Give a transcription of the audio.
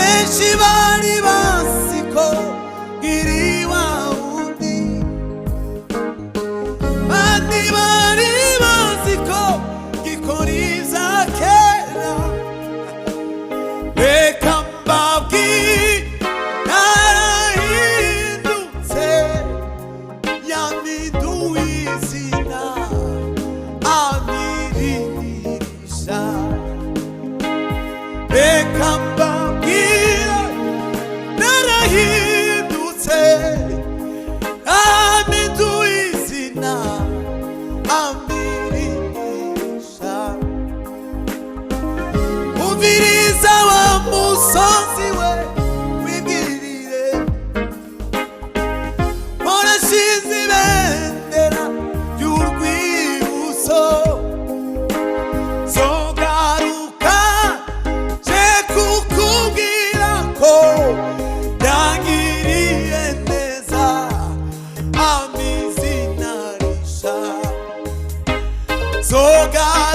benshi bari basiko iriwa undi, bandi bari basiko gikora ibya kera. Reka mbabwire narahindutse, yampinduye izina amiririsha. Reka mbabwire narahindutse, yampinduye izina amiririsha. Umviriza wa musozi we wibwirire, murashize ibendera ry'urwibutso. Zogaruka je kukubwira ko yangiriye neza amizina risha. Zogaruka